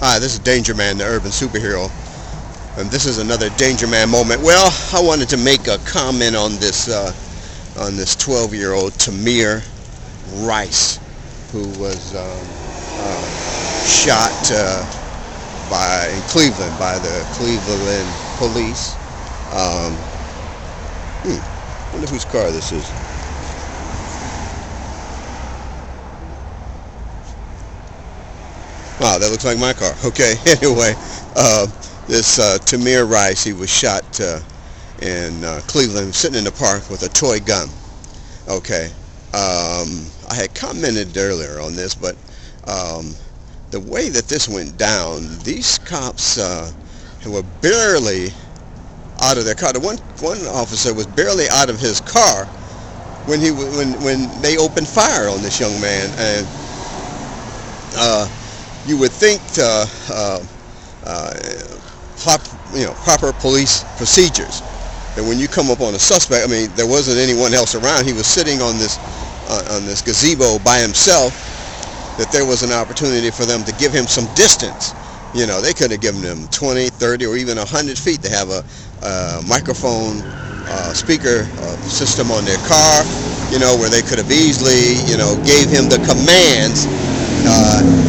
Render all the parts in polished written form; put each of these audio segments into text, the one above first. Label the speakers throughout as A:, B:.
A: Hi, this is Danger Man, the urban superhero, and this is another Danger Man moment. Well, I wanted to make a comment on this 12-year-old Tamir Rice, who was shot in Cleveland by the Cleveland police. Wonder whose car this is. Wow, that looks like my car. Okay, anyway, this Tamir Rice, he was shot in Cleveland, sitting in the park with a toy gun. Okay, I had commented earlier on this, but the way that this went down, these cops were barely out of their car. The one officer was barely out of his car when when they opened fire on this young man, and you would think proper police procedures, that when you come up on a suspect, I mean, there wasn't anyone else around. He was sitting on this gazebo by himself, that there was an opportunity for them to give him some distance. You know, they could have given him 20, 30, or even 100 feet to have a microphone speaker system on their car, you know, where they could have easily, you know, gave him the commands,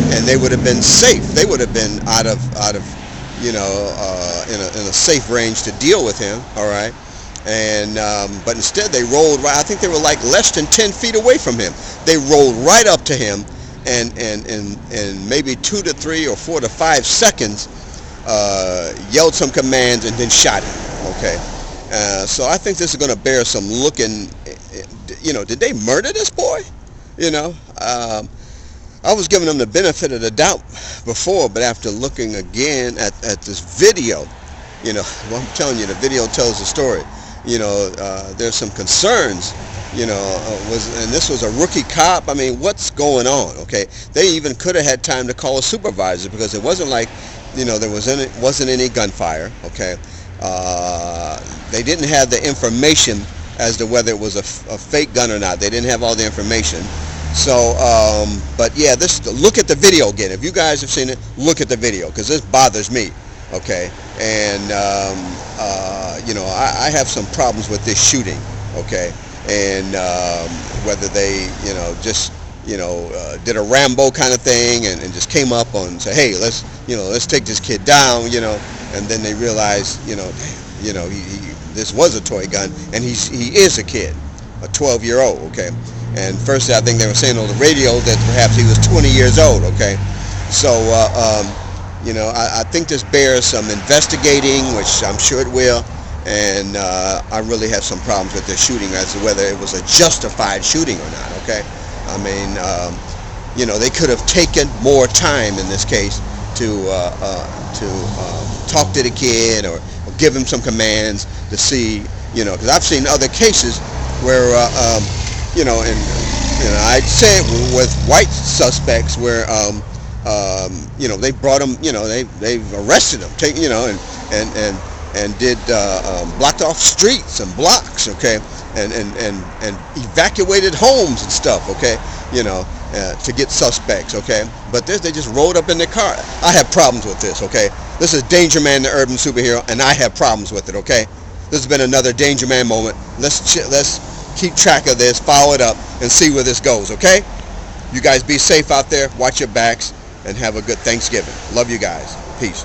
A: and they would have been safe. They would have been out of you know, in a safe range to deal with him. All right, and but instead they rolled right. I think they were like less than 10 feet away from him. They rolled right up to him, and maybe 2 to 3 or 4 to 5 seconds, yelled some commands and then shot him. Okay, so I think this is going to bear some looking. You know, did they murder this boy? You know, I was giving them the benefit of the doubt before, but after looking again at this video, you know, well, I'm telling you, the video tells the story. You know, there's some concerns. You know, and this was a rookie cop. I mean, what's going on? Okay, they even could have had time to call a supervisor, because it wasn't like, you know, there wasn't any gunfire. Okay, they didn't have the information as to whether it was a fake gun or not. They didn't have all the information. So, but yeah, look at the video again. If you guys have seen it, look at the video, because this bothers me. Okay, and you know, I have some problems with this shooting. Okay, and whether they, you know, just, you know, did a Rambo kind of thing and just came up and said, hey, let's take this kid down, you know, and then they realize, you know, this was a toy gun, and he is a kid, a 12-year-old. Okay. And first, I think they were saying on the radio that perhaps he was 20 years old. Okay, so you know, I think this bears some investigating, which I'm sure it will. And I really have some problems with this shooting as to whether it was a justified shooting or not. Okay, I mean, you know, they could have taken more time in this case to talk to the kid, or give him some commands to see, you know, because I've seen other cases where you know, and you know, I'd say with white suspects where you know, they brought them, you know, they've arrested them, you know, and did blocked off streets and blocks. Okay, and evacuated homes and stuff. Okay, you know, to get suspects. Okay, but they just rolled up in their car. I have problems with this. Okay, this is Danger Man, the urban superhero, and I have problems with it. Okay, this has been another Danger Man moment. Let's keep track of this, follow it up, and see where this goes. Okay, you guys be safe out there, watch your backs, and have a good Thanksgiving. Love you guys. Peace.